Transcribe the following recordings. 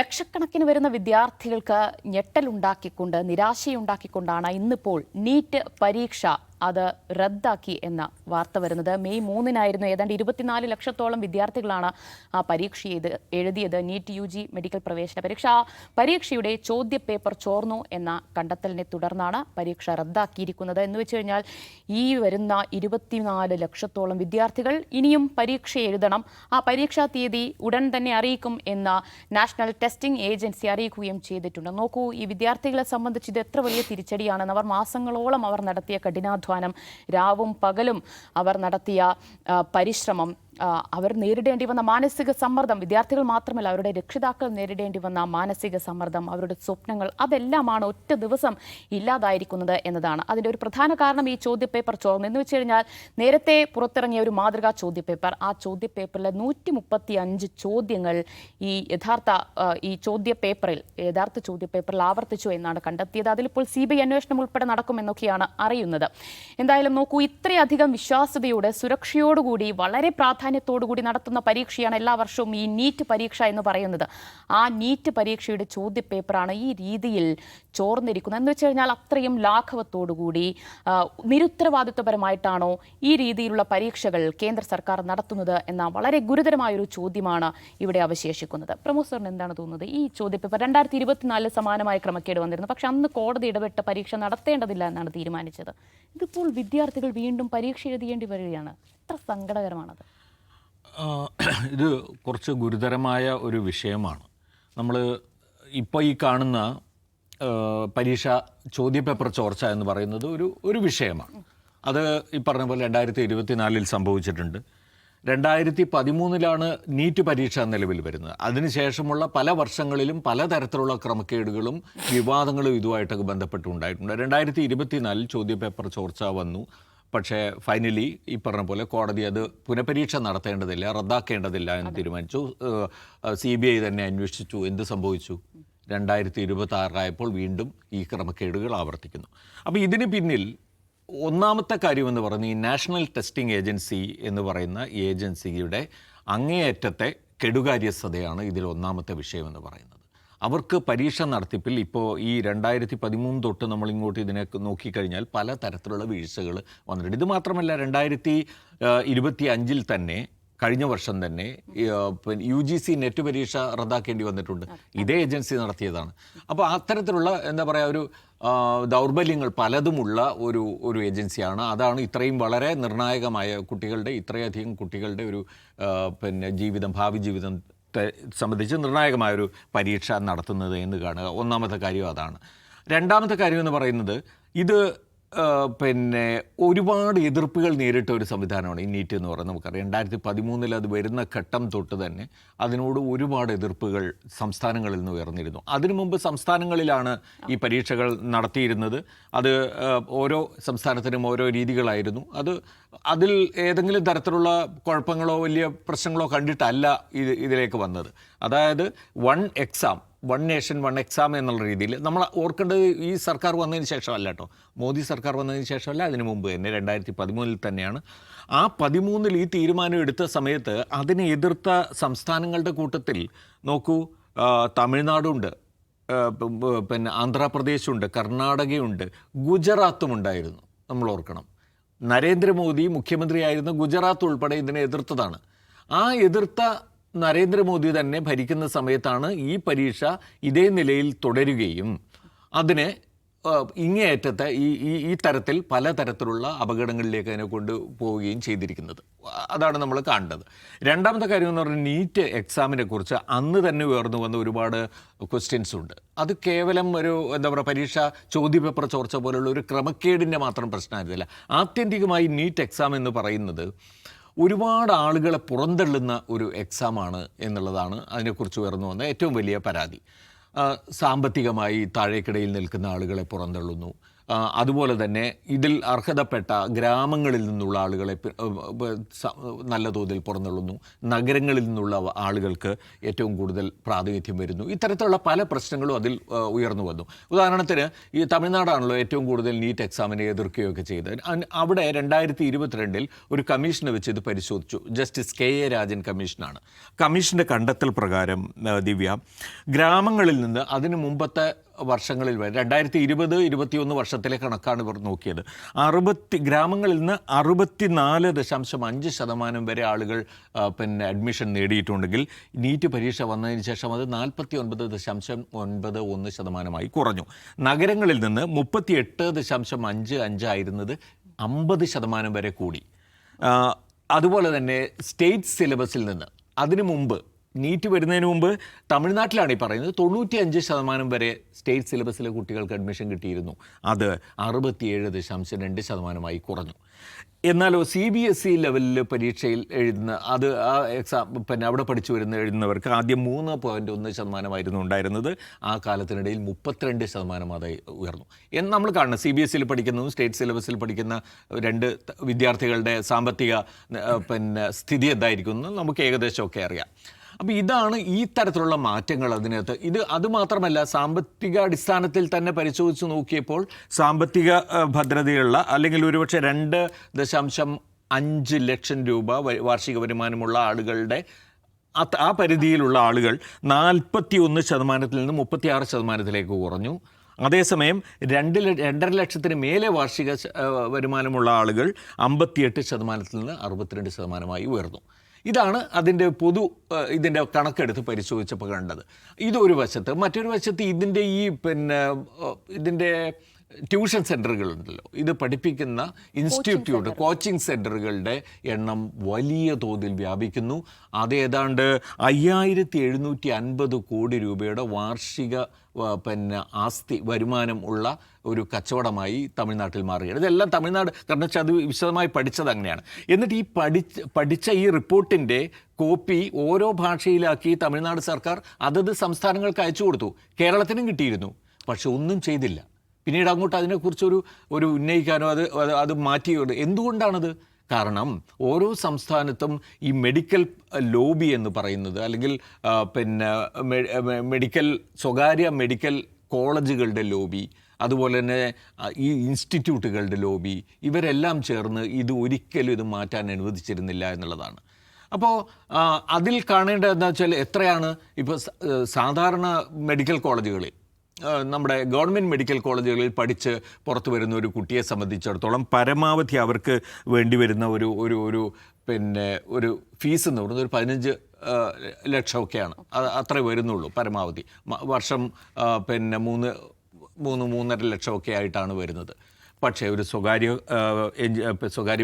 ലക്ഷക്കണക്കിന് വരുന്ന വിദ്യാർത്ഥികൾക്ക് ഞെട്ടലുണ്ടാക്കിക്കൊണ്ട് നിരാശയുണ്ടാക്കിക്കൊണ്ടാണ് ഇന്നിപ്പോൾ നീറ്റ് പരീക്ഷ അത് റദ്ദാക്കി എന്ന വാർത്ത വരുന്നത്. മെയ് 3-നായിരുന്നു. ഏതാണ്ട് 24 ലക്ഷത്തോളം വിദ്യാർത്ഥികളാണ് ആ പരീക്ഷ എഴുതിയത്. നീറ്റ് UG മെഡിക്കൽ പ്രവേശന പരീക്ഷ. പരീക്ഷയുടെ ചോദ്യപേപ്പർ ചോർന്നു എന്ന കണ്ടെത്തലിനെ തുടർന്നാണ് പരീക്ഷ റദ്ദാക്കിയിരിക്കുന്നത്. എന്ന് വെച്ച് കഴിഞ്ഞാൽ ഈ വരുന്ന 24 ലക്ഷത്തോളം വിദ്യാർത്ഥികൾ ഇനിയും പരീക്ഷ എഴുതണം. ആ പരീക്ഷാ തീയതി ഉടൻ തന്നെ അറിയിക്കും എന്ന് നാഷണൽ ടെസ്റ്റിംഗ് ഏജൻസി അറിയിക്കുകയും ചെയ്തിട്ടുണ്ട്. നോക്കൂ, ഈ വിദ്യാർത്ഥികളെ സംബന്ധിച്ച് ഇത് എത്ര വലിയ തിരിച്ചടിയാണെന്ന്. അവർ മാസങ്ങളോളം അവർ നടത്തിയ കഠിനാധ്വാനം, രാവും പകലും അവർ നടത്തിയ പരിശ്രമം, അവർ നേരിടേണ്ടി വന്ന മാനസിക സമ്മർദ്ദം, വിദ്യാർത്ഥികൾ മാത്രമല്ല അവരുടെ രക്ഷിതാക്കൾ നേരിടേണ്ടി വന്ന മാനസിക സമ്മർദ്ദം, അവരുടെ സ്വപ്നങ്ങൾ, അതെല്ലാമാണ് ഒറ്റ ദിവസം ഇല്ലാതായിരിക്കുന്നത് എന്നതാണ്. അതിൻ്റെ ഒരു പ്രധാന കാരണം ഈ ചോദ്യപേപ്പർ ചോർന്നു. എന്ന് വെച്ച് കഴിഞ്ഞാൽ നേരത്തെ പുറത്തിറങ്ങിയ ഒരു മാതൃകാ ചോദ്യപേപ്പർ, ആ ചോദ്യപേപ്പറിലെ 135 ചോദ്യങ്ങൾ ഈ യഥാർത്ഥ ചോദ്യപേപ്പറിൽ ആവർത്തിച്ചു എന്നാണ് കണ്ടെത്തിയത്. അതിലിപ്പോൾ CBI അന്വേഷണം ഉൾപ്പെടെ നടക്കുമെന്നൊക്കെയാണ് അറിയുന്നത്. എന്തായാലും നോക്കൂ, ഇത്രയധികം വിശ്വാസ്യതയോടെ സുരക്ഷയോടുകൂടി വളരെ പ്രാധാന്യത്തോടുകൂടി നടത്തുന്ന പരീക്ഷയാണ് എല്ലാ വർഷവും ഈ നീറ്റ് പരീക്ഷ എന്ന് പറയുന്നത്. ആ നീറ്റ് പരീക്ഷയുടെ ചോദ്യപേപ്പറാണ് ഈ രീതിയിൽ ചോർന്നിരിക്കുന്നത്. എന്ന് വെച്ച് കഴിഞ്ഞാൽ അത്രയും ലാഘവത്തോടുകൂടി നിരുത്തരവാദിത്വപരമായിട്ടാണോ ഈ രീതിയിലുള്ള പരീക്ഷകൾ കേന്ദ്ര സർക്കാർ നടത്തുന്നത് എന്ന വളരെ ഗുരുതരമായൊരു ചോദ്യമാണ് ഇവിടെ അവശേഷിക്കുന്നത്. പ്രമോദ് സാറിന് എന്താണ് തോന്നുന്നത്? ഈ ചോദ്യപേപ്പർ 2024 സമാനമായ ക്രമക്കേട് വന്നിരുന്നു. പക്ഷെ അന്ന് കോടതി ഇടപെട്ട് പരീക്ഷ നടത്തേണ്ടതില്ല എന്നാണ് തീരുമാനിച്ചത്. ഇതിപ്പോൾ വിദ്യാർത്ഥികൾ വീണ്ടും പരീക്ഷ എഴുതേണ്ടി വരികയാണ്. എത്ര സങ്കടകരമാണത്? ഇത് കുറച്ച് ഗുരുതരമായ ഒരു വിഷയമാണ്. നമ്മൾ ഇപ്പോൾ ഈ കാണുന്ന പരീക്ഷ ചോദ്യപേപ്പർ ചോർച്ച എന്ന് പറയുന്നത് ഒരു വിഷയമാണ്. അത് ഈ പറഞ്ഞ പോലെ 2024 സംഭവിച്ചിട്ടുണ്ട്. 2013 നീറ്റ് പരീക്ഷ നിലവിൽ വരുന്നത്. അതിനുശേഷമുള്ള പല വർഷങ്ങളിലും പലതരത്തിലുള്ള ക്രമക്കേടുകളും വിവാദങ്ങളും ഇതുമായിട്ടൊക്കെ ബന്ധപ്പെട്ടുണ്ടായിട്ടുണ്ട്. 2024 ചോദ്യപേപ്പർ ചോർച്ച വന്നു. പക്ഷേ ഫൈനലി ഈ പറഞ്ഞ പോലെ കോടതി അത് പുനഃപരീക്ഷ നടത്തേണ്ടതില്ല, റദ്ദാക്കേണ്ടതില്ല എന്ന് തീരുമാനിച്ചു. CBI തന്നെ അന്വേഷിച്ചു. എന്ത് സംഭവിച്ചു? 2026 ആയപ്പോൾ വീണ്ടും ഈ ക്രമക്കേടുകൾ ആവർത്തിക്കുന്നു. അപ്പോൾ ഇതിന് പിന്നിൽ ഒന്നാമത്തെ കാര്യമെന്ന് പറയുന്നത് ഈ നാഷണൽ ടെസ്റ്റിംഗ് ഏജൻസി എന്ന് പറയുന്ന ഏജൻസിയുടെ അങ്ങേയറ്റത്തെ കെടുകാര്യസ്ഥതയാണ് ഇതിൽ ഒന്നാമത്തെ വിഷയമെന്ന് പറയുന്നത്. അവർക്ക് പരീക്ഷ നടത്തിപ്പിൽ ഇപ്പോൾ ഈ 2013 തൊട്ട് നമ്മളിങ്ങോട്ട് ഇതിനെ നോക്കിക്കഴിഞ്ഞാൽ പല തരത്തിലുള്ള വീഴ്ചകൾ വന്നിട്ടുണ്ട്. ഇത് മാത്രമല്ല, 2025 തന്നെ, കഴിഞ്ഞ വർഷം തന്നെ UGC നെറ്റ് പരീക്ഷ റദ്ദാക്കേണ്ടി വന്നിട്ടുണ്ട്. ഇതേ ഏജൻസി നടത്തിയതാണ്. അപ്പോൾ അത്തരത്തിലുള്ള എന്താ പറയുക, ഒരു ദൗർബല്യങ്ങൾ പലതുമുള്ള ഒരു ഏജൻസിയാണ്. അതാണ് ഇത്രയും വളരെ നിർണായകമായ ഇത്രയധികം കുട്ടികളുടെ ഒരു ഭാവി ജീവിതം സംബന്ധിച്ച് നിർണായകമായൊരു പരീക്ഷ നടത്തുന്നത് എന്ന് കാണുക. ഒന്നാമത്തെ കാര്യം അതാണ്. രണ്ടാമത്തെ കാര്യം എന്ന് പറയുന്നത് ഇത് ഒരുപാട് എതിർപ്പുകൾ നേരിട്ട ഒരു സംവിധാനമാണ് ഈ നീറ്റ് എന്ന് പറയുന്നത്. നമുക്കറിയാം 2013 അത് വരുന്ന ഘട്ടം തൊട്ട് തന്നെ അതിനോട് ഒരുപാട് എതിർപ്പുകൾ സംസ്ഥാനങ്ങളിൽ നിന്ന് ഉയർന്നിരുന്നു. അതിനു മുമ്പ് സംസ്ഥാനങ്ങളിലാണ് ഈ പരീക്ഷകൾ നടത്തിയിരുന്നത്. അത് ഓരോ സംസ്ഥാനത്തിനും ഓരോ രീതികളായിരുന്നു. അതിൽ ഏതെങ്കിലും തരത്തിലുള്ള കുഴപ്പങ്ങളോ വലിയ പ്രശ്നങ്ങളോ കണ്ടിട്ടല്ല ഇതിലേക്ക് വന്നത്. അതായത് വൺ നേഷൻ വൺ എക്സാം എന്നുള്ള രീതിയിൽ നമ്മൾ ഓർക്കേണ്ടത് ഈ സർക്കാർ വന്നതിന് ശേഷമല്ല കേട്ടോ, മോദി സർക്കാർ വന്നതിന് ശേഷമല്ല, അതിനു മുമ്പ് തന്നെ 2013 തന്നെയാണ്. ആ 2013 ഈ തീരുമാനം എടുത്ത സമയത്ത് അതിനെ എതിർത്ത സംസ്ഥാനങ്ങളുടെ കൂട്ടത്തിൽ നോക്കൂ, തമിഴ്നാടുണ്ട്, ആന്ധ്രാപ്രദേശുണ്ട്, കർണാടകയുണ്ട്, ഗുജറാത്തും ഉണ്ടായിരുന്നു. നമ്മൾ ഓർക്കണം, നരേന്ദ്രമോദി മുഖ്യമന്ത്രിയായിരുന്ന ഗുജറാത്ത് ഉൾപ്പെടെ ഇതിനെ എതിർത്തതാണ്. ആ എതിർത്ത നരേന്ദ്രമോദി തന്നെ ഭരിക്കുന്ന സമയത്താണ് ഈ പരീക്ഷ ഇതേ നിലയിൽ തുടരുകയും അതിനെ ഇങ്ങേയറ്റത്തെ ഈ തരത്തിൽ പലതരത്തിലുള്ള അപകടങ്ങളിലേക്ക് അതിനെ കൊണ്ടുപോവുകയും ചെയ്തിരിക്കുന്നത്. അതാണ് നമ്മൾ കാണേണ്ടത്. രണ്ടാമത്തെ കാര്യം എന്ന് പറഞ്ഞാൽ നീറ്റ് എക്സാമിനെ കുറിച്ച് അന്ന് തന്നെ ഉയർന്നു വന്ന ഒരുപാട് ക്വസ്റ്റ്യൻസ് ഉണ്ട്. അത് കേവലം ഒരു പരീക്ഷ ചോദ്യപേപ്പർ ചോർച്ച പോലുള്ള ഒരു ക്രമക്കേടിൻ്റെ മാത്രം പ്രശ്നമായിരുന്നില്ല. ആത്യന്തികമായി നീറ്റ് എക്സാം എന്ന് പറയുന്നത് ഒരുപാട് ആളുകളെ പുറന്തള്ളുന്ന ഒരു എക്സാമാണ് എന്നുള്ളതാണ് അതിനെക്കുറിച്ച് ഉയർന്നു വന്ന ഏറ്റവും വലിയ പരാതി. സാമ്പത്തികമായി താഴേക്കിടയിൽ നിൽക്കുന്ന ആളുകളെ പുറന്തള്ളുന്നു. അതുപോലെ തന്നെ ഇതിൽ അർഹതപ്പെട്ട ഗ്രാമങ്ങളിൽ നിന്നുള്ള ആളുകളെ നല്ല തോതിൽ പുറന്തള്ളുന്നു, നഗരങ്ങളിൽ നിന്നുള്ള ആളുകൾക്ക് ഏറ്റവും കൂടുതൽ പ്രാതിനിധ്യം വരുന്നു. ഇത്തരത്തിലുള്ള പല പ്രശ്നങ്ങളും അതിൽ ഉയർന്നു വന്നു. ഉദാഹരണത്തിന് ഈ തമിഴ്നാടാണല്ലോ ഏറ്റവും കൂടുതൽ നീറ്റ് എക്സാമിനെ എതിർക്കുകയൊക്കെ ചെയ്തത്. അവിടെ 2022 ഒരു കമ്മീഷനെ വെച്ച് ഇത് പരിശോധിച്ചു. ജസ്റ്റിസ് KA രാജൻ കമ്മീഷനാണ്. കമ്മീഷൻ്റെ കണ്ടെത്തൽ പ്രകാരം ദിവ്യ, ഗ്രാമങ്ങളിൽ നിന്ന് അതിനു മുമ്പത്തെ വർഷങ്ങളിൽ വരെ 2020-21 വർഷത്തിലെ കണക്കാണ് ഇവർ നോക്കിയത്. ഗ്രാമങ്ങളിൽ നിന്ന് 64.5% വരെ ആളുകൾ അഡ്മിഷൻ നേടിയിട്ടുണ്ടെങ്കിൽ നീറ്റ് പരീക്ഷ വന്നതിന് ശേഷം അത് 49.91% കുറഞ്ഞു. നഗരങ്ങളിൽ നിന്ന് 38.55 ആയിരുന്നത് 50% വരെ കൂടി. അതുപോലെ തന്നെ സ്റ്റേറ്റ് സിലബസിൽ നിന്ന് അതിനു മുമ്പ് നീറ്റ് വരുന്നതിന് മുമ്പ് തമിഴ്നാട്ടിലാണ് ഈ പറയുന്നത് 95% വരെ സ്റ്റേറ്റ് സിലബസിലെ കുട്ടികൾക്ക് അഡ്മിഷൻ കിട്ടിയിരുന്നു. അത് 67.2% കുറഞ്ഞു. എന്നാലോ CBSE ലെവലിൽ പരീക്ഷയിൽ എഴുതുന്ന അത് ആ എക്സാം അവിടെ പഠിച്ചു എഴുതുന്നവർക്ക് ആദ്യം 3.1% ഉണ്ടായിരുന്നത്. ആ കാലത്തിനിടയിൽ 32% അതായി ഉയർന്നു. നമ്മൾ കാണുന്നത് CBSEയിൽ പഠിക്കുന്നതും സ്റ്റേറ്റ് സിലബസിൽ പഠിക്കുന്ന രണ്ട് വിദ്യാർത്ഥികളുടെ സാമ്പത്തിക സ്ഥിതി എന്തായിരിക്കും എന്ന് നമുക്ക് ഏകദേശമൊക്കെ അറിയാം. അപ്പോൾ ഇതാണ് ഈ തരത്തിലുള്ള മാറ്റങ്ങൾ അതിനകത്ത്. അതുമാത്രമല്ല, സാമ്പത്തിക അടിസ്ഥാനത്തിൽ തന്നെ പരിശോധിച്ച് നോക്കിയപ്പോൾ സാമ്പത്തിക ഭദ്രതയുള്ള അല്ലെങ്കിൽ ഒരുപക്ഷെ 2.5 ലക്ഷം രൂപ വാർഷിക വരുമാനമുള്ള ആളുകളുടെ ആ പരിധിയിലുള്ള ആളുകൾ 41% നിന്ന് 36% കുറഞ്ഞു. അതേസമയം 2.5 ലക്ഷത്തിന് മേലെ വാർഷിക വരുമാനമുള്ള ആളുകൾ 58% നിന്ന് 62% ഉയർന്നു. ഇതാണ് അതിൻ്റെ ഇതിൻ്റെ കണക്കെടുത്ത് പരിശോധിച്ചപ്പോൾ കണ്ടത്. ഇതൊരു വശത്ത്. മറ്റൊരു വശത്ത് ഇതിൻ്റെ ട്യൂഷൻ സെൻ്ററുകളുണ്ടല്ലോ, ഇത് പഠിപ്പിക്കുന്ന ഇൻസ്റ്റിറ്റ്യൂട്ട് കോച്ചിങ് സെൻ്ററുകളുടെ എണ്ണം വലിയ തോതിൽ വ്യാപിക്കുന്നു. അത് ഏതാണ്ട് 5750 കോടി രൂപയുടെ വാർഷിക ആസ്തി വരുമാനം ഉള്ള ഒരു കച്ചവടമായി തമിഴ്നാട്ടിൽ മാറുകയാണ്. ഇതെല്ലാം തമിഴ്നാട്, കാരണം വെച്ചാൽ അത് വിശദമായി പഠിച്ചത് അങ്ങനെയാണ്. എന്നിട്ട് ഈ പഠിച്ച ഈ റിപ്പോർട്ടിൻ്റെ കോപ്പി ഓരോ ഭാഷയിലാക്കി തമിഴ്നാട് സർക്കാർ അതത് സംസ്ഥാനങ്ങൾക്ക് അയച്ചു കൊടുത്തു. കേരളത്തിനും കിട്ടിയിരുന്നു, പക്ഷെ ഒന്നും ചെയ്തില്ല. പിന്നീട് അങ്ങോട്ട് അതിനെക്കുറിച്ചൊരു ഉന്നയിക്കാനോ അത് മാറ്റിയോ. എന്തുകൊണ്ടാണത്? കാരണം ഓരോ സംസ്ഥാനത്തും ഈ മെഡിക്കൽ ലോബി എന്ന് പറയുന്നത്, അല്ലെങ്കിൽ സ്വകാര്യ മെഡിക്കൽ കോളേജുകളുടെ ലോബി, അതുപോലെ തന്നെ ഈ ഇൻസ്റ്റിറ്റ്യൂട്ടുകളുടെ ലോബി, ഇവരെല്ലാം ചേർന്ന് ഒരിക്കലും ഇത് മാറ്റാൻ അനുവദിച്ചിരുന്നില്ല എന്നുള്ളതാണ്. അപ്പോൾ അതിൽ കാണേണ്ടതെന്ന് വെച്ചാൽ എത്രയാണ് ഇപ്പോൾ സാധാരണ മെഡിക്കൽ കോളേജുകളിൽ, നമ്മുടെ ഗവൺമെൻറ് മെഡിക്കൽ കോളേജുകളിൽ പഠിച്ച് പുറത്തു വരുന്ന ഒരു കുട്ടിയെ സംബന്ധിച്ചിടത്തോളം പരമാവധി അവർക്ക് വേണ്ടി വരുന്ന ഒരു ഫീസ് എന്ന് പറയുന്നത് ഒരു 15 ലക്ഷമൊക്കെയാണ്. അത്രേ വരുന്നുള്ളൂ പരമാവധി. വർഷം 3.5 ലക്ഷമൊക്കെ ആയിട്ടാണ് വരുന്നത്. പക്ഷേ ഒരു സ്വകാര്യ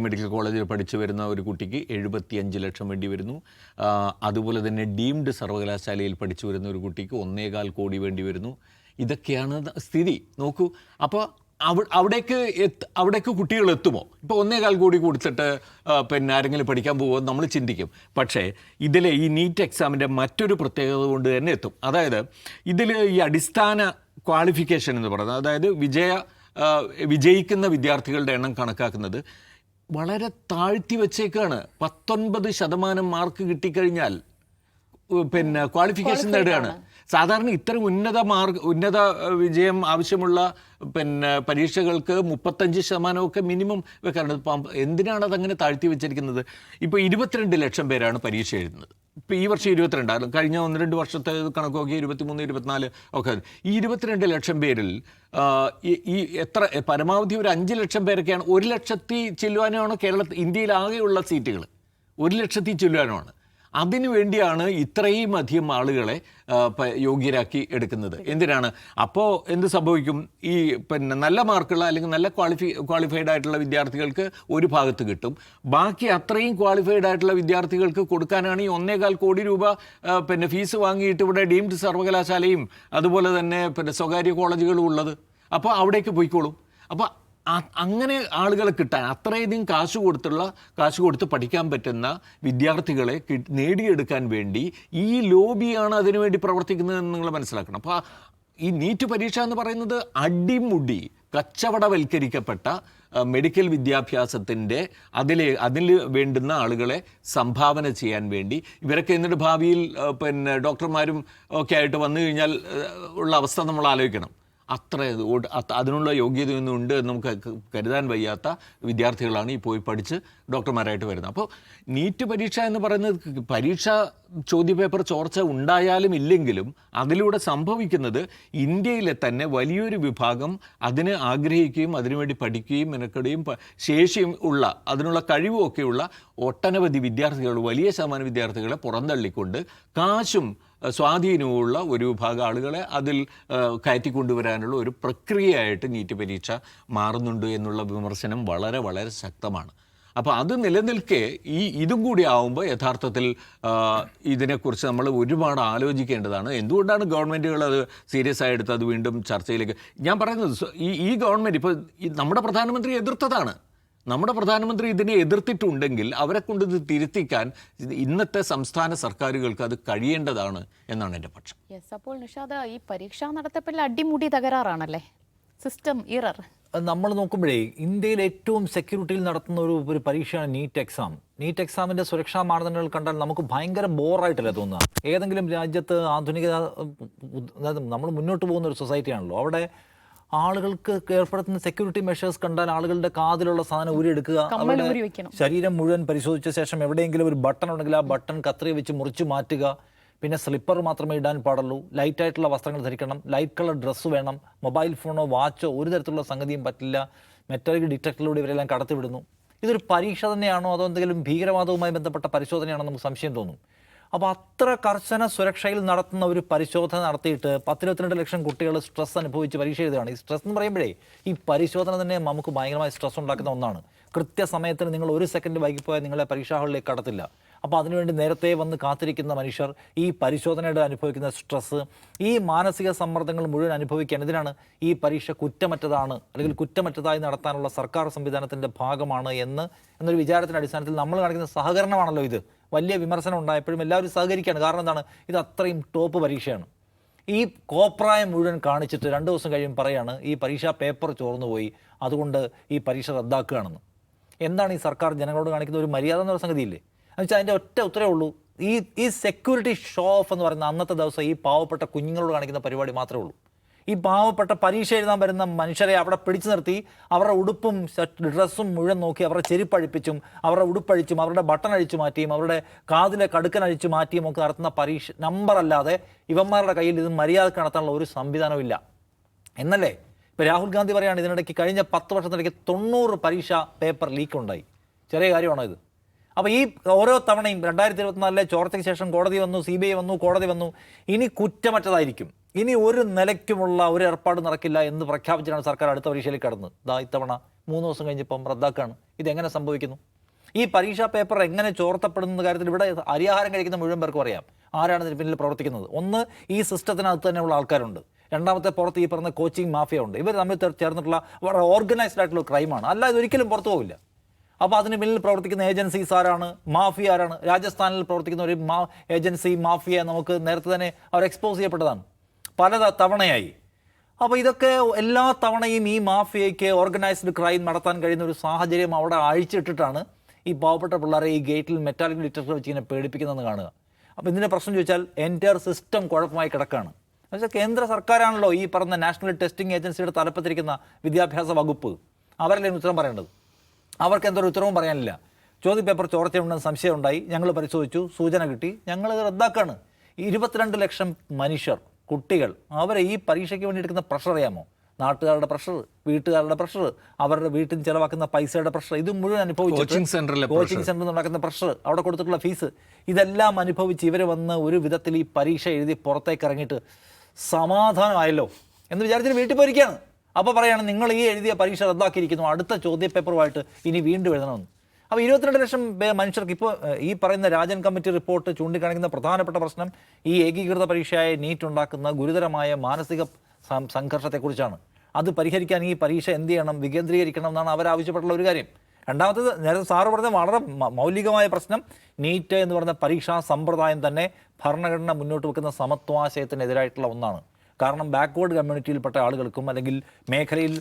മെഡിക്കൽ കോളേജിൽ പഠിച്ചു വരുന്ന ഒരു കുട്ടിക്ക് 75 ലക്ഷം വേണ്ടി വരുന്നു. അതുപോലെ തന്നെ ഡീംഡ് സർവകലാശാലയിൽ പഠിച്ചു വരുന്ന ഒരു കുട്ടിക്ക് 1.25 കോടി വേണ്ടി വരുന്നു. ഇതൊക്കെയാണ് സ്ഥിതി. നോക്കൂ, അപ്പോൾ അവിടേക്ക് കുട്ടികൾ എത്തുമോ? ഇപ്പോൾ 1.25 കോടി കൊടുത്തിട്ട് ആരെങ്കിലും പഠിക്കാൻ പോകുമോ നമ്മൾ ചിന്തിക്കും. പക്ഷേ ഇതിലെ ഈ നീറ്റ് എക്സാമിൻ്റെ മറ്റൊരു പ്രത്യേകത കൊണ്ട് തന്നെ എത്തും. അതായത് ഇതിൽ ഈ അടിസ്ഥാന ക്വാളിഫിക്കേഷൻ എന്ന് പറയുന്നത്, അതായത് വിജയിക്കുന്ന വിദ്യാർത്ഥികളുടെ എണ്ണം കണക്കാക്കുന്നത് വളരെ താഴ്ത്തി വച്ചേക്കാണ്. 19% മാർക്ക് കിട്ടിക്കഴിഞ്ഞാൽ ക്വാളിഫിക്കേഷൻ നേടുകയാണ്. സാധാരണ ഇത്തരം ഉന്നത വിജയം ആവശ്യമുള്ള പരീക്ഷകൾക്ക് 35% മിനിമം വെക്കാറുണ്ട്. എന്തിനാണ് അതങ്ങനെ താഴ്ത്തി വെച്ചിരിക്കുന്നത്? ഇപ്പോൾ 22 ലക്ഷം പേരാണ് പരീക്ഷ എഴുതുന്നത്. ഇപ്പോൾ ഈ വർഷം 22, കഴിഞ്ഞ 1-2 വർഷത്തെ കണക്കൊക്കെ 23, 24 ഒക്കെ. ഈ 22 ലക്ഷം പേരിൽ ഈ പരമാവധി ഒരു 5 ലക്ഷം പേരൊക്കെയാണ്. 1 ലക്ഷത്തി ചില്ലുവാനുമാണ് ഇന്ത്യയിലാകെയുള്ള സീറ്റുകൾ. 1 ലക്ഷത്തി ചില്ലുവാനുമാണ്. അതിനുവേണ്ടിയാണ് ഇത്രയും അധികം ആളുകളെ യോഗ്യരാക്കി എടുക്കുന്നത്. എന്തിനാണ്? അപ്പോൾ എന്ത് സംഭവിക്കും? ഈ നല്ല മാർക്കുള്ള അല്ലെങ്കിൽ നല്ല ക്വാളിഫൈഡ് ആയിട്ടുള്ള വിദ്യാർത്ഥികൾക്ക് ഒരു ഭാഗത്ത് കിട്ടും. ബാക്കി അത്രയും ക്വാളിഫൈഡ് ആയിട്ടുള്ള വിദ്യാർത്ഥികൾക്ക് കൊടുക്കാനാണ് ഈ 1.25 കോടി രൂപ ഫീസ് വാങ്ങിയിട്ട് ഇവിടെ ഡീംഡ് സർവകലാശാലയും അതുപോലെ തന്നെ സ്വകാര്യ കോളേജുകളും ഉള്ളത്. അപ്പോൾ അവിടേക്ക് പോയിക്കോളും. അപ്പോൾ അങ്ങനെ ആളുകളെ കിട്ടാൻ അത്രയധികം കാശ് കൊടുത്ത് പഠിക്കാൻ പറ്റുന്ന വിദ്യാർത്ഥികളെ നേടിയെടുക്കാൻ വേണ്ടി ഈ ലോബിയാണ് അതിനുവേണ്ടി പ്രവർത്തിക്കുന്നതെന്ന് നിങ്ങൾ മനസ്സിലാക്കണം. അപ്പോൾ ഈ നീറ്റ് പരീക്ഷ എന്ന് പറയുന്നത് അടിമുടി കച്ചവടവൽക്കരിക്കപ്പെട്ട മെഡിക്കൽ വിദ്യാഭ്യാസത്തിൻ്റെ അതിൽ വേണ്ടുന്ന ആളുകളെ സംഭാവന ചെയ്യാൻ വേണ്ടി ഇവരൊക്കെ എന്നിട്ട് ഭാവിയിൽ പിന്നെ ഡോക്ടർമാരും ഒക്കെ ആയിട്ട് വന്നു കഴിഞ്ഞാൽ ഉള്ള അവസ്ഥ നമ്മൾ ആലോചിക്കണം. അതിനുള്ള യോഗ്യതയൊന്നും ഉണ്ട് എന്ന് നമുക്ക് കരുതാൻ വയ്യാത്ത വിദ്യാർത്ഥികളാണ് ഈ പോയി പഠിച്ച് ഡോക്ടർമാരായിട്ട് വരുന്നത്. അപ്പോൾ നീറ്റ് പരീക്ഷ എന്ന് പറയുന്നത് പരീക്ഷ ചോദ്യപേപ്പർ ചോർച്ച ഉണ്ടായാലും ഇല്ലെങ്കിലും അതിലൂടെ സംഭവിക്കുന്നത് ഇന്ത്യയിലെ തന്നെ വലിയൊരു വിഭാഗം അതിന് ആഗ്രഹിക്കുകയും അതിനുവേണ്ടി പഠിക്കുകയും മെനക്കെടുകയും ശേഷിയും ഉള്ള അതിനുള്ള കഴിവുമൊക്കെയുള്ള ഒട്ടനവധി വിദ്യാർത്ഥികൾ, വലിയ ശതമാനം വിദ്യാർത്ഥികളെ പുറന്തള്ളിക്കൊണ്ട് കാശും സ്വാധീനവുമുള്ള ഒരു വിഭാഗം ആളുകളെ അതിൽ കയറ്റിക്കൊണ്ടുവരാനുള്ള ഒരു പ്രക്രിയയായിട്ട് നീറ്റ് പരീക്ഷ മാറുന്നുണ്ട് എന്നുള്ള വിമർശനം വളരെ വളരെ ശക്തമാണ്. അപ്പോൾ അത് നിലനിൽക്കെ ഇതും കൂടി ആവുമ്പോൾ യഥാർത്ഥത്തിൽ ഇതിനെക്കുറിച്ച് നമ്മൾ ഒരുപാട് ആലോചിക്കേണ്ടതാണ്. എന്തുകൊണ്ടാണ് ഗവൺമെൻറ്റുകൾ അത് സീരിയസ് ആയി എടുത്ത് അത് വീണ്ടും ചർച്ചയിലേക്ക്? ഞാൻ പറയുന്നത് ഈ ഗവൺമെൻറ് ഇപ്പോൾ നമ്മുടെ പ്രധാനമന്ത്രി എതിർത്തതാണ്. നമ്മുടെ പ്രധാനമന്ത്രി ഇതിനെ എതിർത്തിട്ടുണ്ടെങ്കിൽ അവരെ കൊണ്ട് ഇത് തിരുത്തിക്കാൻ ഇന്നത്തെ സംസ്ഥാന സർക്കാരുകൾക്ക് അത് കഴിയേണ്ടതാണ് എന്നാണ് എൻ്റെ പക്ഷം. യെസ്, അപ്പോൾ നിഷാദ്, ഈ പരീക്ഷാ നടത്തിപ്പിൽ അടിമുടി തകരാറാണല്ലേ, സിസ്റ്റം ഇറർ. നമ്മൾ നോക്കുമ്പോഴേ ഇന്ത്യയിൽ ഏറ്റവും സെക്യൂരിറ്റിയിൽ നടത്തുന്ന ഒരു പരീക്ഷയാണ് നീറ്റ് എക്സാം. നീറ്റ് എക്സാമിൻ്റെ സുരക്ഷാ മാനദണ്ഡങ്ങൾ കണ്ടാൽ നമുക്ക് ഭയങ്കര ബോറായിട്ടല്ലേ തോന്നുക. ഏതെങ്കിലും രാജ്യത്ത് ആധുനികത, അതായത് നമ്മൾ മുന്നോട്ട് പോകുന്ന ഒരു സൊസൈറ്റിയാണല്ലോ, അവിടെ ആളുകൾക്ക് ഏർപ്പെടുത്തുന്ന സെക്യൂരിറ്റി മെഷേഴ്സ് കണ്ടാൽ ആളുകളുടെ കാതിലുള്ള സാധനം ഊരിയെടുക്കുക, അവരുടെ ശരീരം മുഴുവൻ പരിശോധിച്ച ശേഷം എവിടെയെങ്കിലും ഒരു ബട്ടൺ ഉണ്ടെങ്കിൽ ആ ബട്ടൺ കത്രി വെച്ച് മുറിച്ച് മാറ്റുക, പിന്നെ സ്ലിപ്പർ മാത്രമേ ഇടാൻ പാടുള്ളൂ, ലൈറ്റായിട്ടുള്ള വസ്ത്രങ്ങൾ ധരിക്കണം, ലൈറ്റ് കളർ ഡ്രസ്സ് വേണം, മൊബൈൽ ഫോണോ വാച്ചോ ഒരു തരത്തിലുള്ള സംഗതിയും പറ്റില്ല, മെറ്റലിക് ഡിറ്റക്ടറിലൂടെ ഇവരെല്ലാം കടത്തിവിടുന്നു. ഇതൊരു പരീക്ഷ തന്നെയാണോ അതോ എന്തെങ്കിലും ഭീകരവാദവുമായി ബന്ധപ്പെട്ട പരിശോധനയാണോ നമുക്ക് സംശയം തോന്നും. അപ്പോൾ അത്ര കർശന സുരക്ഷയിൽ നടത്തുന്ന ഒരു പരിശോധന നടത്തിയിട്ട് 10-22 ലക്ഷം കുട്ടികൾ സ്ട്രെസ് അനുഭവിച്ച് പരീക്ഷ എഴുതുകയാണ്. ഈ സ്ട്രെസ് എന്ന് പറയുമ്പോഴേ ഈ പരിശോധന തന്നെ നമുക്ക് ഭയങ്കരമായ സ്ട്രെസ് ഉണ്ടാക്കുന്ന ഒന്നാണ്. കൃത്യസമയത്തിന് നിങ്ങൾ 1 സെക്കൻഡ് വൈകിപ്പോയാൽ നിങ്ങളെ പരീക്ഷാ ഹാളിലേക്ക് കടത്തില്ല. അപ്പോൾ അതിനുവേണ്ടി നേരത്തെ വന്ന് കാത്തിരിക്കുന്ന മനുഷ്യർ ഈ പരിശോധനയുടെ അനുഭവിക്കുന്ന സ്ട്രെസ്സ്, ഈ മാനസിക സമ്മർദ്ദങ്ങൾ മുഴുവൻ അനുഭവിക്കാൻ ഇതിനാണ് ഈ പരീക്ഷ കുറ്റമറ്റതാണ് അല്ലെങ്കിൽ കുറ്റമറ്റതായി നടത്താനുള്ള സർക്കാർ സംവിധാനത്തിൻ്റെ ഭാഗമാണ് എന്നൊരു വിചാരത്തിൻ്റെ അടിസ്ഥാനത്തിൽ നമ്മൾ കാണിക്കുന്ന സഹകരണമാണല്ലോ ഇത്. വലിയ വിമർശനം ഉണ്ടായപ്പോഴും എല്ലാവരും സഹകരിക്കുകയാണ്. കാരണം എന്താണ്, ഇത് അത്രയും ടോപ്പ് പരീക്ഷയാണ്. ഈ കോപ്രായം മുഴുവൻ കാണിച്ചിട്ട് 2 ദിവസം കഴിയുമ്പോൾ പറയാണ് ഈ പരീക്ഷാ പേപ്പർ ചോർന്നുപോയി, അതുകൊണ്ട് ഈ പരീക്ഷ റദ്ദാക്കുകയാണെന്ന്. എന്താണ് ഈ സർക്കാർ ജനങ്ങളോട് കാണിക്കുന്ന ഒരു മര്യാദ എന്നുള്ള സംഗതിയില്ലേ? എന്നുവെച്ചാൽ അതിൻ്റെ ഒറ്റ ഉത്തരവേ ഉള്ളൂ, ഈ സെക്യൂരിറ്റി ഷോ ഓഫ് എന്ന് പറയുന്ന അന്നത്തെ ദിവസം ഈ പാവപ്പെട്ട കുഞ്ഞുങ്ങളോട് കാണിക്കുന്ന പരിപാടി മാത്രമേ ഉള്ളൂ. ഈ പാവപ്പെട്ട പരീക്ഷ എഴുതാൻ വരുന്ന മനുഷ്യരെ അവിടെ പിടിച്ചു നിർത്തി അവരുടെ ഉടുപ്പും ഡ്രസ്സും മുഴുവൻ നോക്കി അവരുടെ ചെരുപ്പഴിപ്പിച്ചും അവരുടെ ഉടുപ്പഴിച്ചും അവരുടെ ബട്ടൺ അഴിച്ചു മാറ്റിയും അവരുടെ കാതിലെ കടുക്കൻ അഴിച്ചു മാറ്റിയും ഒക്കെ നടത്തുന്ന പരീക്ഷ നമ്പറല്ലാതെ ഇവന്മാരുടെ കയ്യിൽ ഇത് മര്യാദക്ക് നടത്താനുള്ള ഒരു സംവിധാനമില്ല എന്നല്ലേ ഇപ്പോൾ രാഹുൽ ഗാന്ധി പറയുകയാണ്. ഇതിനിടയ്ക്ക് കഴിഞ്ഞ 10 വർഷത്തിനിടയ്ക്ക് 90 പരീക്ഷ പേപ്പർ ലീക്ക് ഉണ്ടായി. ചെറിയ കാര്യമാണോ ഇത്? അപ്പോൾ ഈ ഓരോ തവണയും 2024 ചോർച്ചയ്ക്ക് ശേഷം കോടതി വന്നു, CBI വന്നു, കോടതി വന്നു, ഇനി കുറ്റമറ്റതായിരിക്കും, ഇനി ഒരു നിലയ്ക്കുമുള്ള ഒരു ഏർപ്പാട് നടക്കില്ല എന്ന് പ്രഖ്യാപിച്ചിട്ടാണ് സർക്കാർ അടുത്ത പരീക്ഷയിലേക്ക് കടന്നത്. ഇത്തവണ 3 ദിവസം കഴിഞ്ഞപ്പം റദ്ദാക്കുകയാണ്. ഇതെങ്ങനെ സംഭവിക്കുന്നു? ഈ പരീക്ഷാ പേപ്പർ എങ്ങനെ ചോർത്തപ്പെടുന്ന കാര്യത്തിൽ ഇവിടെ അരിയാഹാരം കഴിക്കുന്ന മുഴുവൻ പേർക്കും അറിയാം ആരാണ് ഇതിന് പിന്നിൽ പ്രവർത്തിക്കുന്നത്. ഒന്ന്, ഈ സിസ്റ്റത്തിനകത്ത് തന്നെയുള്ള ആൾക്കാരുണ്ട്. രണ്ടാമത്തെ, പുറത്ത് ഈ പറഞ്ഞ കോച്ചിങ് മാഫിയ ഉണ്ട്. ഇവർ തമ്മിൽ ചേർന്നിട്ടുള്ള വളരെ ഓർഗനൈസ്ഡ് ആയിട്ടുള്ള ക്രൈമാണ്. അല്ല, ഇതൊരിക്കലും പുറത്തു പോവില്ല. അപ്പോൾ അതിന് പിന്നിൽ പ്രവർത്തിക്കുന്ന ഏജൻസീസ് ആരാണ്, മാഫിയ ആരാണ്? രാജസ്ഥാനിൽ പ്രവർത്തിക്കുന്ന ഒരു ഏജൻസി മാഫിയ നമുക്ക് നേരത്തെ തന്നെ അവർ എക്സ്പോസ് ചെയ്യപ്പെട്ടതാണ് പല തവണയായി. അപ്പോൾ ഇതൊക്കെ എല്ലാ തവണയും ഈ മാഫിയയ്ക്ക് ഓർഗനൈസ്ഡ് ക്രൈം നടത്താൻ കഴിയുന്ന ഒരു സാഹചര്യം അവിടെ അഴിച്ചിട്ടിട്ടാണ് ഈ പാവപ്പെട്ട പിള്ളേരെ ഈ ഗേറ്റിൽ മെറ്റാലിക് ഡിറ്റക്ടർ വെച്ച് ഇങ്ങനെ പേടിപ്പിക്കുന്നതെന്ന് കാണുക. അപ്പോൾ ഇതിൻ്റെ പ്രശ്നം ചോദിച്ചാൽ എൻറ്റയർ സിസ്റ്റം കുഴപ്പമായി കിടക്കുകയാണ്. എന്നുവെച്ചാൽ കേന്ദ്ര സർക്കാരാണല്ലോ ഈ പറഞ്ഞ നാഷണൽ ടെസ്റ്റിംഗ് ഏജൻസിയുടെ തലപ്പത്തിരിക്കുന്ന വിദ്യാഭ്യാസ വകുപ്പ്. അവരല്ലേ ഉത്തരം പറയേണ്ടത്? അവർക്ക് എന്തൊരു ഉത്തരവും പറയാനില്ല. ചോദ്യപേപ്പർ ചോർച്ചയുണ്ടെന്ന് സംശയം ഉണ്ടായി, ഞങ്ങൾ പരിശോധിച്ചു, സൂചന കിട്ടി, ഞങ്ങളിത് റദ്ദാക്കാണ്. 22 ലക്ഷം മനുഷ്യർ, കുട്ടികൾ, അവരെ ഈ പരീക്ഷയ്ക്ക് വേണ്ടി എടുക്കുന്ന പ്രഷർ അറിയാമോ? നാട്ടുകാരുടെ പ്രഷർ, വീട്ടുകാരുടെ പ്രഷർ, അവരുടെ വീട്ടിൽ നിന്ന് ചിലവാക്കുന്ന പൈസയുടെ പ്രഷർ, ഇത് മുഴുവൻ അനുഭവിച്ചു. കോച്ചിങ് സെൻറ്ററിൽ നടക്കുന്ന പ്രഷർ, അവിടെ കൊടുത്തിട്ടുള്ള ഫീസ്, ഇതെല്ലാം അനുഭവിച്ച് ഇവർ വന്ന് ഒരു വിധത്തിൽ ഈ പരീക്ഷ എഴുതി പുറത്തേക്ക് ഇറങ്ങിയിട്ട് സമാധാനമായല്ലോ എന്ന് വിചാരിച്ചിട്ട് വീട്ടിൽ പോയിരിക്കുകയാണ്. അപ്പോൾ പറയുകയാണ് നിങ്ങൾ ഈ എഴുതിയ പരീക്ഷ റദ്ദാക്കിയിരിക്കുന്നു, അടുത്ത ചോദ്യപേപ്പറുമായിട്ട് ഇനി വീണ്ടും എഴുതണമെന്ന്. അപ്പോൾ 22 ലക്ഷം മനുഷ്യർക്ക് ഇപ്പോൾ ഈ പറയുന്ന രാജൻ കമ്മിറ്റി റിപ്പോർട്ട് ചൂണ്ടിക്കാണിക്കുന്ന പ്രധാനപ്പെട്ട പ്രശ്നം ഈ ഏകീകൃത പരീക്ഷയായ നീറ്റ് ഉണ്ടാക്കുന്ന ഗുരുതരമായ മാനസിക സംഘർഷത്തെക്കുറിച്ചാണ്. അത് പരിഹരിക്കാൻ ഈ പരീക്ഷ എന്ത് ചെയ്യണം, വികേന്ദ്രീകരിക്കണം എന്നാണ് അവരാവശ്യപ്പെട്ടുള്ള ഒരു കാര്യം. രണ്ടാമത്തേത്, നേരത്തെ സാറ് പറഞ്ഞ വളരെ മൗലികമായ പ്രശ്നം, നീറ്റ് എന്ന് പറയുന്ന പരീക്ഷാ സമ്പ്രദായം തന്നെ ഭരണഘടന മുന്നോട്ട് വെക്കുന്ന സമത്വാശയത്തിനെതിരായിട്ടുള്ള ഒന്നാണ്. കാരണം ബാക്ക്വേർഡ് കമ്മ്യൂണിറ്റിയിൽപ്പെട്ട ആളുകൾക്കും അല്ലെങ്കിൽ മേഖലയിൽ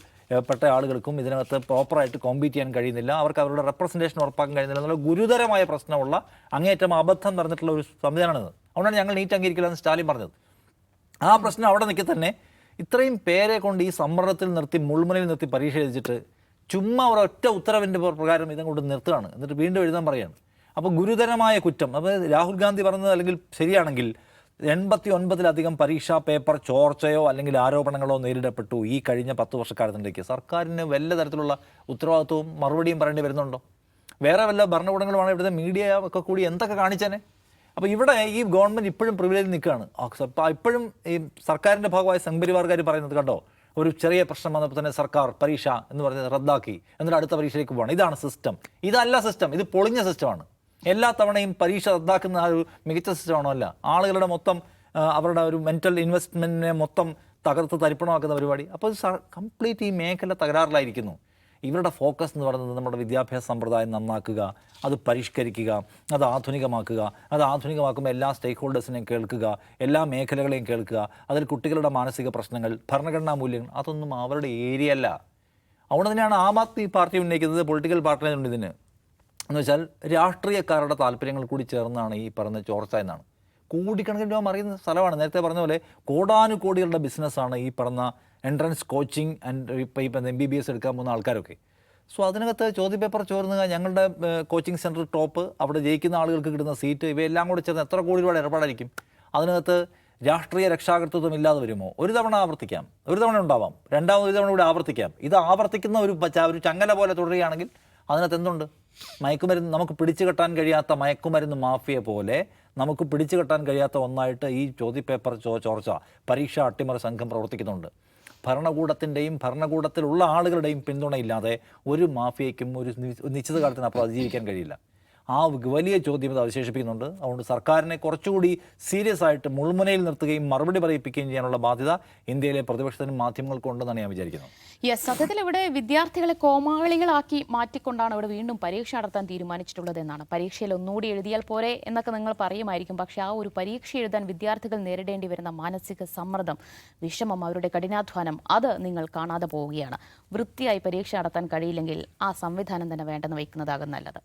പെട്ട ആളുകൾക്കും ഇതിനകത്ത് പ്രോപ്പറായിട്ട് കോമ്പീറ്റ് ചെയ്യാൻ കഴിയുന്നില്ല, അവർക്ക് അവരുടെ റെപ്രസെൻറ്റേഷൻ ഉറപ്പാക്കാൻ കഴിയുന്നില്ല എന്നുള്ള ഗുരുതരമായ പ്രശ്നമുള്ള അങ്ങേയറ്റം അബദ്ധം നടന്നിട്ടുള്ള ഒരു സംവിധാനമാണിത്. അതുകൊണ്ടാണ് ഞങ്ങൾ നീറ്റ് അംഗീകരിക്കില്ല എന്ന് സ്റ്റാലിൻ പറഞ്ഞത്. ആ പ്രശ്നം അവിടെ നിൽക്കെ തന്നെ ഇത്രയും പേരെ കൊണ്ട് ഈ സമ്മർദ്ദത്തിൽ നിർത്തി മുൾമുനയിൽ നിർത്തി പരീക്ഷ എഴുതിച്ചിട്ട് ചുമ്മാ ഒരൊറ്റ ഉത്തരവിൻ്റെ പ്രകാരം ഇതും കൊണ്ട് നിർത്തുകയാണ്, എന്നിട്ട് വീണ്ടും എഴുതാൻ പറയുകയാണ്. അപ്പോൾ ഗുരുതരമായ കുറ്റം. അപ്പോൾ രാഹുൽ ഗാന്ധി പറഞ്ഞത് അല്ലെങ്കിൽ ശരിയാണെങ്കിൽ 89-ലധികം പരീക്ഷാ പേപ്പർ ചോർച്ചയോ അല്ലെങ്കിൽ ആരോപണങ്ങളോ നേരിടപ്പെട്ടു ഈ കഴിഞ്ഞ 10 വർഷക്കാലത്തിലേക്ക്. സർക്കാരിന് വല്ല തരത്തിലുള്ള ഉത്തരവാദിത്വവും മറുപടിയും പറയേണ്ടി വരുന്നുണ്ടോ? വേറെ വല്ല ഭരണകൂടങ്ങളുമാണ് ഇവിടുത്തെ മീഡിയ ഒക്കെ കൂടി എന്തൊക്കെ കാണിച്ചേനെ? അപ്പോൾ ഇവിടെ ഈ ഗവൺമെൻറ് ഇപ്പോഴും പ്രിവിലേജിൽ നിൽക്കുകയാണ്. ഇപ്പോഴും ഈ സർക്കാരിൻ്റെ ഭാഗമായ സംഘപരിവാർക്കാർ പറയുന്നത് കണ്ടോ, ഒരു ചെറിയ പ്രശ്നം വന്നപ്പോൾ തന്നെ സർക്കാർ പരീക്ഷ എന്ന് പറഞ്ഞത് റദ്ദാക്കി, എന്നിട്ട് അടുത്ത പരീക്ഷയിലേക്ക് പോകണം. ഇതാണ് സിസ്റ്റം. ഇതല്ല സിസ്റ്റം, ഇത് പൊളിഞ്ഞ സിസ്റ്റമാണ്. എല്ലാ തവണയും പരീക്ഷ റദ്ദാക്കുന്ന ആ ഒരു മികച്ച സിസ്റ്റമാണോ? അല്ല. ആളുകളുടെ മൊത്തം അവരുടെ ഒരു മെൻ്റൽ ഇൻവെസ്റ്റ്മെൻറ്റിനെ മൊത്തം തകർത്ത് തരിപ്പണമാക്കുന്ന പരിപാടി. അപ്പോൾ കംപ്ലീറ്റ് ഈ മേഖല തകരാറിലായിരിക്കുന്നു. ഇവരുടെ ഫോക്കസ് എന്ന് പറയുന്നത് നമ്മുടെ വിദ്യാഭ്യാസ സമ്പ്രദായം നന്നാക്കുക, അത് പരിഷ്കരിക്കുക, അത് ആധുനികമാക്കുക. അത് ആധുനികമാക്കുമ്പോൾ എല്ലാ സ്റ്റേക്ക് ഹോൾഡേഴ്സിനെയും കേൾക്കുക, എല്ലാ മേഖലകളെയും കേൾക്കുക, അതിൽ കുട്ടികളുടെ മാനസിക പ്രശ്നങ്ങൾ, ഭരണഘടനാ മൂല്യങ്ങൾ, അതൊന്നും അവരുടെ ഏരിയ അല്ല. അതുകൊണ്ട് തന്നെയാണ് ആം ആദ്മി പാർട്ടി ഉന്നയിക്കുന്നത് പൊളിറ്റിക്കൽ പാർട്ടികളുണ്ട് ഇതിന്. എന്ന് വെച്ചാൽ രാഷ്ട്രീയക്കാരുടെ താല്പര്യങ്ങൾ കൂടി ചേർന്നാണ് ഈ പറഞ്ഞ ചോർച്ച എന്നാണ്. കോടിക്കണക്കിന് രൂപ മറിയുന്ന സ്ഥലമാണ്. നേരത്തെ പറഞ്ഞ പോലെ കോടാനുകോടികളുടെ ബിസിനസ്സാണ് ഈ പറഞ്ഞ എൻട്രൻസ് കോച്ചിങ് ആൻഡ് ഇപ്പം MBBS എടുക്കാൻ പോകുന്ന ആൾക്കാരൊക്കെ. സോ അതിനകത്ത് ചോദ്യപേപ്പർ ചോർന്നുക, ഞങ്ങളുടെ കോച്ചിങ് സെൻറ്റർ ടോപ്പ്, അവിടെ ജയിക്കുന്ന ആളുകൾക്ക് കിട്ടുന്ന സീറ്റ്, ഇവയെല്ലാം കൂടി ചേർന്ന് എത്ര കോടി രൂപയുടെ ഇടപാടായിരിക്കും. അതിനകത്ത് രാഷ്ട്രീയ രക്ഷാകർതൃത്വം ഇല്ലാതെ വരുമോ? ഒരു തവണ ആവർത്തിക്കാം, ഒരു തവണ ഉണ്ടാവാം, രണ്ടാമത് ഒരു തവണ കൂടി ആവർത്തിക്കാം. ഇത് ആവർത്തിക്കുന്ന ഒരു ചങ്ങല പോലെ തുടരുകയാണെങ്കിൽ അതിനകത്ത് എന്തുണ്ട്? മയക്കുമരുന്ന്, നമുക്ക് പിടിച്ചു കെട്ടാൻ കഴിയാത്ത മയക്കുമരുന്ന് മാഫിയ പോലെ നമുക്ക് പിടിച്ചു കെട്ടാൻ കഴിയാത്ത ഒന്നായിട്ട് ഈ ചോദ്യപേപ്പർ ചോർച്ച, പരീക്ഷാ അട്ടിമറി സംഘം പ്രവർത്തിക്കുന്നുണ്ട്. ഭരണകൂടത്തിൻ്റെയും ഭരണകൂടത്തിലുള്ള ആളുകളുടെയും പിന്തുണയില്ലാതെ ഒരു മാഫിയയ്ക്കും ഒരു നിശ്ചിത കാലത്തിനപ്പുറം അതിജീവിക്കാൻ കഴിയില്ല. ആ വലിയ ചോദ്യം ഇത് അവശേഷിപ്പിക്കുന്നുണ്ട്. അതുകൊണ്ട് സർക്കാരിനെ കുറച്ചുകൂടി സീരിയസ് ആയിട്ട് മുൾമുനയിൽ നിർത്തുകയും മറുപടി പറയിപ്പിക്കുകയും ചെയ്യാനുള്ള ബാധ്യത ഇന്ത്യയിലെ പ്രതിപക്ഷത്തിനും മാധ്യമങ്ങൾക്കും ഉണ്ടെന്നാണ് ഞാൻ വിചാരിക്കുന്നത്. സത്യത്തിൽ ഇവിടെ വിദ്യാർത്ഥികളെ കോമാളികളാക്കി മാറ്റിക്കൊണ്ടാണ് ഇവിടെ വീണ്ടും പരീക്ഷ നടത്താൻ തീരുമാനിച്ചിട്ടുള്ളത് എന്നാണ്. പരീക്ഷയിൽ ഒന്നുകൂടി എഴുതിയാൽ പോരെ എന്നൊക്കെ നിങ്ങൾ പറയുമായിരിക്കും. പക്ഷേ ആ ഒരു പരീക്ഷ എഴുതാൻ വിദ്യാർത്ഥികൾ നേരിടേണ്ടി വരുന്ന മാനസിക സമ്മർദ്ദം, വിഷമം, അവരുടെ കഠിനാധ്വാനം, അത് നിങ്ങൾ കാണാതെ പോവുകയാണ്. വൃത്തിയായി പരീക്ഷ നടത്താൻ കഴിയില്ലെങ്കിൽ ആ സംവിധാനം തന്നെ വേണ്ടെന്ന് വയ്ക്കുന്നതാകും നല്ലത്.